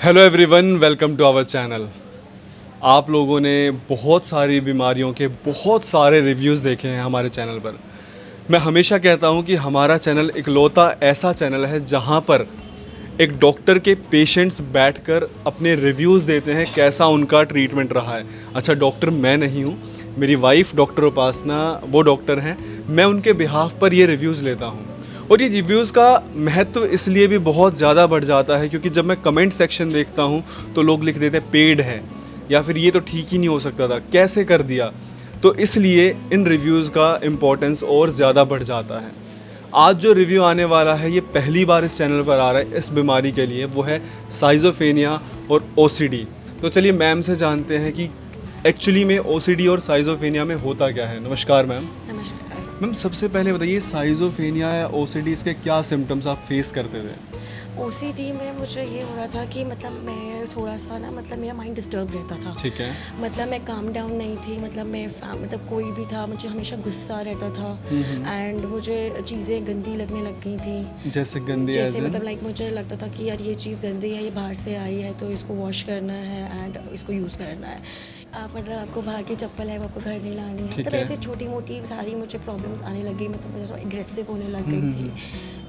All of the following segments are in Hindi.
Hello everyone, welcome to our channel. आप लोगों ने बहुत सारी बीमारियों के बहुत सारे रिव्यूज़ देखे हैं हमारे चैनल पर। मैं हमेशा कहता हूं कि हमारा चैनल इकलौता ऐसा चैनल है जहां पर एक डॉक्टर के पेशेंट्स बैठकर अपने रिव्यूज़ देते हैं कैसा उनका ट्रीटमेंट रहा है। अच्छा, डॉक्टर मैं नहीं हूं, मेरी वाइफ डॉक्टर उपासना वो डॉक्टर हैं। मैं उनके बिहाफ पर ये रिव्यूज़ लेता हूं। और ये रिव्यूज़ का महत्व इसलिए भी बहुत ज़्यादा बढ़ जाता है क्योंकि जब मैं कमेंट सेक्शन देखता हूँ तो लोग लिख देते हैं पेड है, या फिर ये तो ठीक ही नहीं हो सकता था, कैसे कर दिया। तो इसलिए इन रिव्यूज़ का इम्पोर्टेंस और ज़्यादा बढ़ जाता है। आज जो रिव्यू आने वाला है ये पहली बार इस चैनल पर आ रहा है इस बीमारी के लिए, वो है साइज़ोफ्रेनिया और ओसीडी। तो चलिए मैम से जानते हैं कि एक्चुअली में ओसीडी और साइज़ोफ्रेनिया में होता क्या है। नमस्कार मैम। नमस्कार। मैम, सबसे पहले बताइए साइज़ोफ्रेनिया या ओसीडी इसके क्या सिम्टम्स आप फेस करते थे? ओसीडी में मुझे ये हो रहा था कि मतलब मैं थोड़ा सा ना मतलब मेरा माइंड डिस्टर्ब रहता था। ठीक है। मतलब मैं काम डाउन नहीं थी, मतलब मैं मतलब कोई भी था मुझे हमेशा गुस्सा रहता था एंड मुझे चीज़ें गंदी लगने लग गई थी। जैसे गंदी जैसे मतलब लाइक मुझे लगता था कि यार ये चीज़ गंदी है, ये बाहर से आई है तो इसको वॉश करना है एंड इसको यूज़ करना है। आप मतलब आपको बाहर की चप्पल है वो आपको घर नहीं लानी है। ठीक मतलब है। ऐसी छोटी मोटी सारी मुझे प्रॉब्लम्स आने लग गई। मैं तो मुझे एग्रेसिव होने लग गई थी।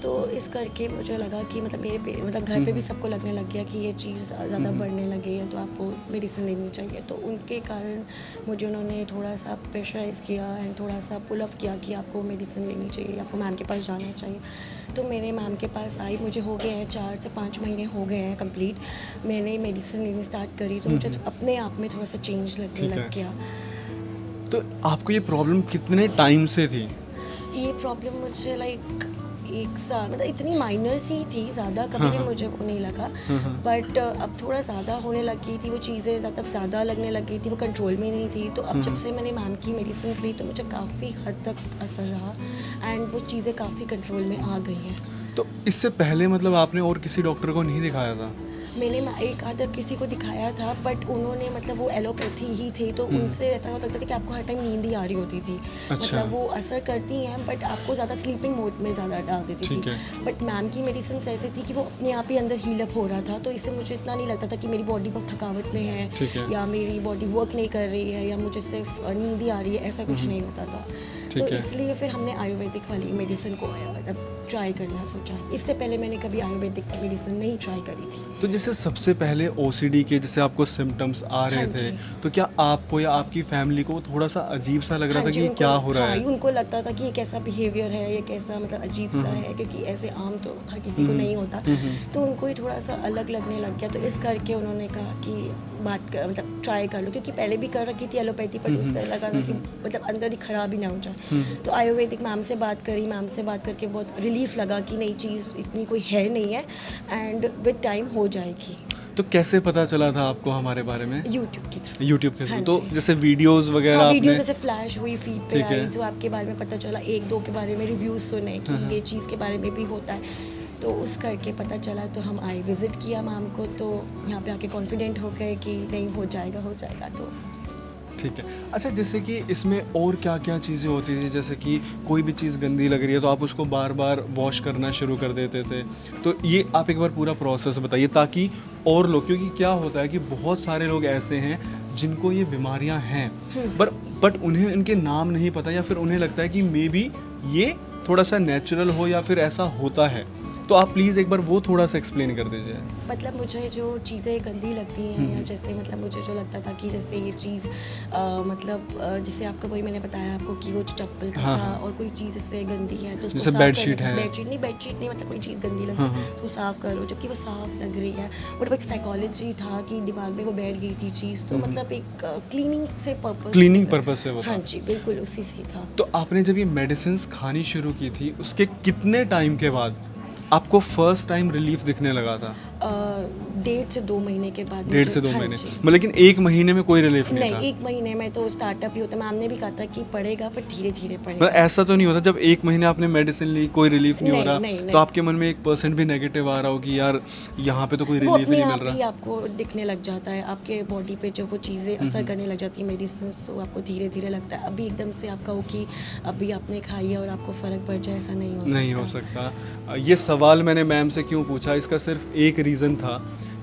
तो इस करके मुझे लगा कि मतलब मतलब घर पे भी सबको लगने लग गया कि ये चीज़ ज़्यादा बढ़ने लगी है तो आपको मेडिसिन लेनी चाहिए। तो उनके कारण मुझे उन्होंने थोड़ा सा प्रेशराइज़ किया एंड थोड़ा सा पुल अप किया कि आपको मेडिसिन लेनी चाहिए, आपको मैम के पास जाना चाहिए। तो मेरे मैम के पास आई, मुझे हो गए हैं 4 से 5 महीने हो गए हैं कंप्लीट। मैंने मेडिसिन लेनी स्टार्ट करी तो मुझे अपने आप में थोड़ा सा चेंज लगने ठीक है। लग गया। तो आपको ये प्रॉब्लम कितने टाइम से थी? ये प्रॉब्लम मुझे लाइक 1 साल, मतलब इतनी माइनर सी थी, ज़्यादा कभी भी मुझे वो नहीं लगा। बट अब थोड़ा ज़्यादा होने लगी थी वो चीज़ें, ज़्यादा लगने लग गई थी, वो कंट्रोल में नहीं थी। तो अब जब से मैंने मैम की मेडिसिन ली तो मुझे काफ़ी हद तक असर रहा एंड वो चीज़ें काफ़ी कंट्रोल में आ गई हैं। तो इससे पहले मतलब आपने और किसी डॉक्टर को नहीं दिखाया था? मैंने एक आधा किसी को दिखाया था बट उन्होंने मतलब वो एलोपैथी ही थे तो उनसे ऐसा होता था कि आपको हर टाइम नींद ही आ रही होती थी। अच्छा। मतलब वो असर करती हैं बट आपको ज़्यादा स्लीपिंग मोड में ज़्यादा डाल देती ठीक थी। है। बट मैम की मेडिसिन ऐसी थी कि वो अपने आप ही अंदर हील अप हो रहा था, तो इससे मुझे इतना नहीं लगता था कि मेरी बॉडी बहुत थकावट में ठीक है है। या मेरी बॉडी वर्क नहीं कर रही है या मुझे सिर्फ नींद ही आ रही है, ऐसा कुछ नहीं होता था। तो ठीक है। इसलिए फिर हमने आयुर्वेदिक वाली मेडिसिन को मतलब ट्राई करना सोचा। इससे पहले मैंने कभी आयुर्वेदिक मेडिसिन नहीं ट्राई करी थी। तो जैसे सबसे पहले ओसीडी के जैसे आपको सिम्टम्स आ रहे हाँ थे, जी। तो क्या आपको या आपकी फैमिली को थोड़ा सा अजीब सा लग रहा था हाँ जी, कि ये उनको क्या हो रहा हाँ, है? उनको लगता था कि ये कैसा बिहेवियर है, ये कैसा मतलब अजीब सा है, क्योंकि ऐसे आम तो हर किसी को नहीं होता। तो उनको ही थोड़ा सा अलग लगने लग गया। तो इस करके उन्होंने कहा कि बात कर मतलब ट्राई कर लो, क्योंकि पहले भी कर रखी थी एलोपैथी पर उससे लगा था कि मतलब अंदर ही खराब ही ना हो जाए। तो आयुर्वेदिक मैम से बात करी, मैम से बात करके बहुत रिलीफ लगा कि नई चीज़ इतनी कोई है नहीं है एंड विद टाइम हो जाएगी। तो कैसे पता चला था आपको हमारे बारे में? यूट्यूब के थ्रू। यूट्यूब के थ्रू? हाँ तो जी। जैसे वीडियोस वगैरह हाँ, आपने? वीडियो जैसे फ्लैश हुई फीड पे ठीक है। आई तो आपके बारे में पता चला, 1-2 के बारे में रिव्यूज़ सुने कि ये चीज़ के बारे में भी होता है, तो उस करके पता चला। तो हम आए, विज़िट किया मैम को, तो यहाँ पे आके कॉन्फिडेंट हो गए कि नहीं हो जाएगा। तो ठीक है। अच्छा, जैसे कि इसमें और क्या क्या चीज़ें होती थी? जैसे कि कोई भी चीज़ गंदी लग रही है तो आप उसको बार बार वॉश करना शुरू कर देते थे। तो ये आप एक बार पूरा प्रोसेस बताइए ताकि और लोग, क्योंकि क्या होता है कि बहुत सारे लोग ऐसे हैं जिनको ये बीमारियां हैं बट उन्हें इनके नाम नहीं पता, या फिर उन्हें लगता है कि मे बी ये थोड़ा सा नेचुरल हो या फिर ऐसा होता है। तो आप प्लीज़ एक बार वो थोड़ा सा एक्सप्लेन कर दीजिए। मतलब मुझे जो चीज़ें गंदी लगती हैं या जैसे मतलब मुझे जो लगता था कि जैसे ये चीज़ जैसे आपको वही मैंने बताया आपको कि वो जो चप्पल का हाँ, था हाँ। और कोई चीज़ इससे गंदी है तो उसको जैसे साफ बेडशीट करने- है। बेडशीट नहीं मतलब कोई चीज़ गंदी लगी हाँ, हाँ। तो साफ़ करो, जबकि वो साफ़ लग रही है। मतलब एक साइकोलॉजी था कि दिमाग में वो बैठ गई थी चीज़, तो मतलब एक क्लीनिंग से पर्पस क्लीनिंग पर्पस से होता। हाँ जी, बिल्कुल उसी से था। तो आपने जब ये मेडिसिन खानी शुरू की थी उसके कितने टाइम के बाद आपको फर्स्ट टाइम रिलीफ दिखने लगा था? 1.5 से 2 महीने के बाद 1.5 से 2 हाँ महीने? जी। मतलब लेकिन 1 महीने में कोई रिलीफ नहीं था? 1 महीने में तो स्टार्टअप ही होता है। मैम ने भी कहा था कि पड़ेगा पर धीरे-धीरे मतलब पड़ेगा। ऐसा तो नहीं होता जब 1 महीने आपने मेडिसिन ली कोई रिलीफ नहीं हो नहीं, रहा, नहीं, तो नहीं। आपके मन में 1% भी नेगेटिव आ रहा हो कि यार यहाँ पे तो कोई वो रिलीफ ही अपने नहीं आप मिल ही रहा? आपको दिखने लग जाता है, आपके बॉडी पे जब वो चीज़ें असर करने लग जाती है मेडिसिन, तो आपको धीरे-धीरे लगता है। अभी एकदम से आपका हो कि अभी आपने खाई है और आपको फ़र्क पड़ जाए, ऐसा नहीं हो सकता। नहीं हो सकता। ये सवाल मैंने मैम से क्यों पूछा, इसका सिर्फ एक रीज़न था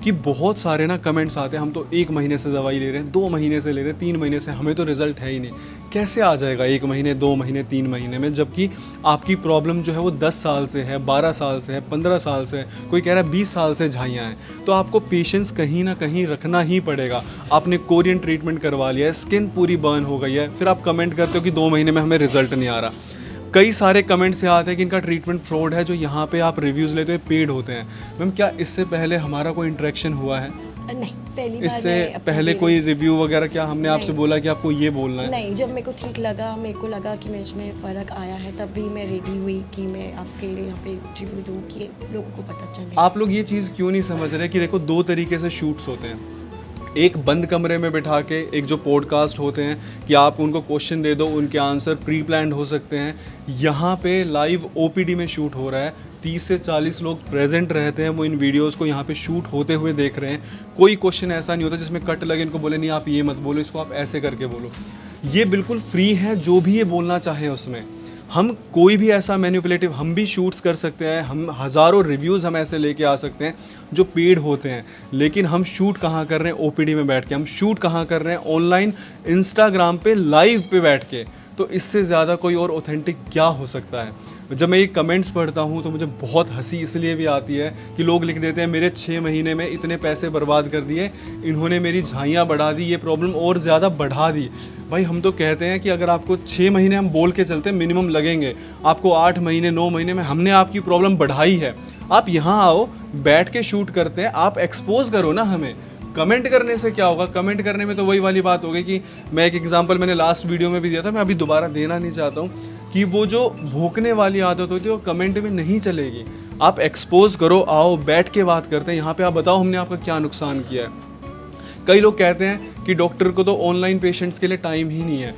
कि बहुत सारे ना कमेंट्स आते हैं, हम तो 1 महीने से दवाई ले रहे हैं, 2 महीने से ले रहे हैं, 3 महीने से, हमें तो रिजल्ट है ही नहीं। कैसे आ जाएगा 1 महीने, 2 महीने, 3 महीने में, जबकि आपकी प्रॉब्लम जो है वो 10 साल से है, 12 साल से है, 15 साल से है, कोई कह रहा है 20 साल से झाइयाँ हैं। तो आपको पेशेंस कहीं ना कहीं रखना ही पड़ेगा। आपने कोरियन ट्रीटमेंट करवा लिया है, स्किन पूरी बर्न हो गई है, फिर आप कमेंट करते हो कि 2 महीने में हमें रिजल्ट नहीं आ रहा। कई सारे कमेंट्स से आते हैं कि इनका ट्रीटमेंट फ्रॉड है, जो यहाँ पे आप रिव्यूज़ लेते हो पेड होते हैं। मैम, क्या इससे पहले हमारा कोई इंटरेक्शन हुआ है? नहीं, पहली बार इससे मैं अपना पहले दे कोई रही रिव्यू वगैरह क्या हमने आपसे नहीं। बोला कि आपको ये बोलना है? नहीं, जब मेरे को ठीक लगा, मेरे को लगा कि मुझ में फ़र्क आया है, तब भी मैं रेडी हुई कि मैं आपके लिए यहाँ पे रिव्यू दूँ कि लोगों को पता चले। आप लोग ये चीज़ क्यों नहीं समझ रहे कि देखो 2 तरीके से शूट्स होते हैं। एक बंद कमरे में बिठा के, एक जो पॉडकास्ट होते हैं कि आप उनको क्वेश्चन दे दो, उनके आंसर प्री प्लान्ड हो सकते हैं। यहाँ पे लाइव ओपीडी में शूट हो रहा है, 30 से 40 लोग प्रेजेंट रहते हैं, वो इन वीडियोस को यहाँ पे शूट होते हुए देख रहे हैं। कोई क्वेश्चन ऐसा नहीं होता जिसमें कट लगे, इनको बोले नहीं आप ये मत बोलो, इसको आप ऐसे करके बोलो। ये बिल्कुल फ्री है, जो भी ये बोलना चाहे उसमें। हम कोई भी ऐसा मैनिपुलेटिव, हम भी शूट्स कर सकते हैं, हम हज़ारों रिव्यूज़ हम ऐसे लेके आ सकते हैं जो पेड होते हैं, लेकिन हम शूट कहाँ कर रहे हैं? ओपीडी में बैठ के। हम शूट कहाँ कर रहे हैं? ऑनलाइन इंस्टाग्राम पे लाइव पे बैठ के। तो इससे ज़्यादा कोई और ऑथेंटिक क्या हो सकता है? जब मैं ये कमेंट्स पढ़ता हूँ तो मुझे बहुत हंसी इसलिए भी आती है कि लोग लिख देते हैं मेरे 6 महीने में इतने पैसे बर्बाद कर दिए, इन्होंने मेरी झाइयाँ बढ़ा दी, ये प्रॉब्लम और ज़्यादा बढ़ा दी। भाई, हम तो कहते हैं कि अगर आपको 6 महीने हम बोल के चलते मिनिमम लगेंगे, आपको 8 महीने 9 महीने में हमने आपकी प्रॉब्लम बढ़ाई है। आप यहाँ आओ, बैठ के शूट करते हैं, आप एक्सपोज करो ना हमें। कमेंट करने से क्या होगा? कमेंट करने में तो वही वाली बात होगी कि मैं एक एग्जांपल मैंने लास्ट वीडियो में भी दिया था, मैं अभी दोबारा देना नहीं चाहता हूँ, कि वो जो भोंकने वाली आदत होती है वो कमेंट में नहीं चलेगी। आप एक्सपोज करो, आओ, बैठ के बात करते हैं। यहाँ पे आप बताओ हमने आपका क्या नुकसान किया है। कई लोग कहते हैं कि डॉक्टर को तो ऑनलाइन पेशेंट्स के लिए टाइम ही नहीं है।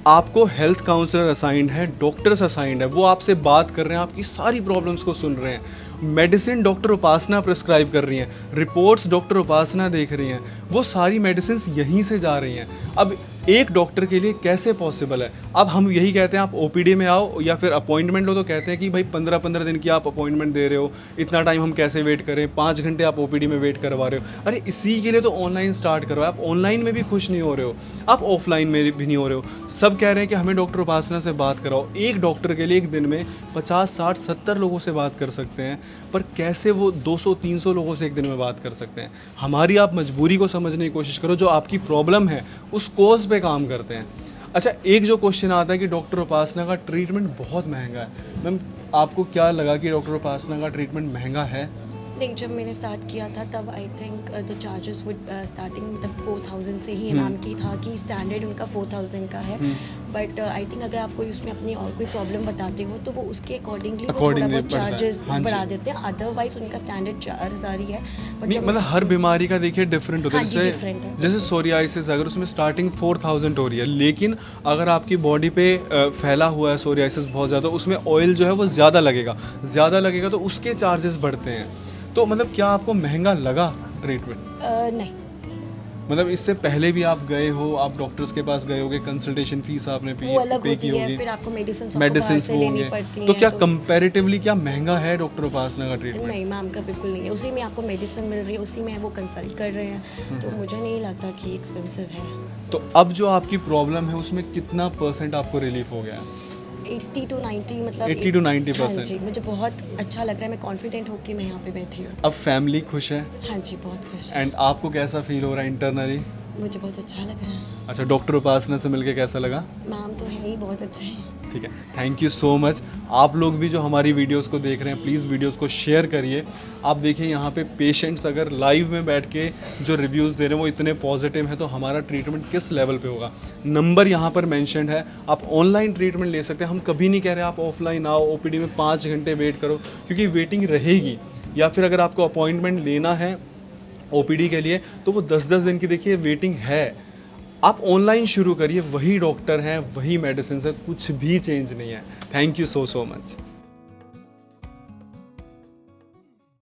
आपको हेल्थ काउंसलर असाइंड है, डॉक्टर्स असाइंड है, वो आपसे बात कर रहे हैं, आपकी सारी प्रॉब्लम्स को सुन रहे हैं। मेडिसिन डॉक्टर उपासना प्रिस्क्राइब कर रही हैं, रिपोर्ट्स डॉक्टर उपासना देख रही हैं, वो सारी मेडिसिन यहीं से जा रही हैं। अब एक डॉक्टर के लिए कैसे पॉसिबल है? अब हम यही कहते हैं आप ओपीडी में आओ या फिर अपॉइंटमेंट लो, तो कहते हैं कि भाई 15-15 दिन की आप अपॉइंटमेंट दे रहे हो, इतना टाइम हम कैसे वेट करें? 5 घंटे आप ओपीडी में वेट करवा रहे हो। अरे इसी के लिए तो ऑनलाइन स्टार्ट करो। आप ऑनलाइन में भी खुश नहीं हो रहे हो, आप ऑफलाइन में भी नहीं हो रहे हो। सब कह रहे हैं कि हमें डॉक्टर उपासना से बात कराओ। एक डॉक्टर के लिए एक दिन में 50, 60, 70 लोगों से बात कर सकते हैं, पर कैसे वो 200, 300 लोगों से एक दिन में बात कर सकते हैं? हमारी आप मजबूरी को समझने की कोशिश करो, जो आपकी प्रॉब्लम है उस कोज पे काम करते हैं। अच्छा, एक जो क्वेश्चन आता है कि डॉक्टर उपासना का ट्रीटमेंट बहुत महंगा है। मैम, आपको क्या लगा कि डॉक्टर उपासना का ट्रीटमेंट महंगा है? नहीं, जब मैंने स्टार्ट किया था तब I think the charges would starting मतलब 4000 से ही नाम की था कि स्टैंडर्ड उनका 4000 का है। बट आई थिंक अगर आप कोई उसमें अपनी और कोई प्रॉब्लम बताते हो तो वो उसके अकॉर्डिंगली वो थोड़ा बहुत चार्जेस बढ़ा देते हैं। अदरवाइज उनका स्टैंडर्ड 4000 ही है। नहीं, मतलब हर बीमारी का देखिए डिफरेंट होता है। हाँ जी, different है। जैसे सोरियासिस, अगर उसमें स्टार्टिंग 4000 हो रही है, लेकिन अगर आपकी बॉडी पे फैला हुआ है सोरियासिस बहुत ज़्यादा, उसमें ऑयल जो है वो ज़्यादा लगेगा तो उसके चार्जेस बढ़ते हैं। तो मतलब क्या आपको महंगा लगा ट्रीटमेंट? नहीं, मतलब इससे पहले भी आप गए हो, आप डॉक्टर्स के पास गए होगे, कंसल्टेशन फीस आपने वो अलग पे होती की है, होगी, फिर आपको मेडिसिन होंगे, तो क्या कंपैरेटिवली क्या महंगा है डॉक्टर उपासना का ट्रीटमेंट? नहीं मैम, का बिल्कुल नहीं है। उसी में आपको मेडिसिन मिल रही है, उसी में वो कंसल्ट कर रहे हैं, तो मुझे नहीं लगता कि एक्सपेंसिव है। तो अब जो आपकी प्रॉब्लम है उसमें कितना % आपको रिलीफ हो गया है? 80 to 90 मतलब 80 to 90%। हाँ जी, मुझे बहुत अच्छा लग रहा है, मैं कॉन्फिडेंट होकर मैं यहाँ पे बैठी हूँ। अब फैमिली खुश है? हाँ जी, बहुत खुश है। एंड आपको कैसा फील हो रहा है इंटरनली? मुझे बहुत अच्छा लग रहा है। अच्छा, डॉक्टर उपासना से मिलके कैसा लगा? मैम तो है ही बहुत अच्छे हैं। ठीक है, थैंक यू सो मच। आप लोग भी जो हमारी वीडियोस को देख रहे हैं, प्लीज़ वीडियोस को शेयर करिए। आप देखिए यहाँ पे पेशेंट्स अगर लाइव में बैठ के जो रिव्यूज़ दे रहे हैं वो इतने पॉजिटिव हैं, तो हमारा ट्रीटमेंट किस लेवल पे होगा। नंबर यहाँ पर मेंशन्ड है, आप ऑनलाइन ट्रीटमेंट ले सकते हैं। हम कभी नहीं कह रहे आप ऑफलाइन आओ, ओपीडी में 5 घंटे वेट करो, क्योंकि वेटिंग रहेगी। या फिर अगर आपको अपॉइंटमेंट लेना है ओपीडी के लिए तो वो 10-10 दिन की देखिए वेटिंग है। आप ऑनलाइन शुरू करिए, वही डॉक्टर हैं, वही मेडिसिन है, कुछ भी चेंज नहीं है। Thank you so much.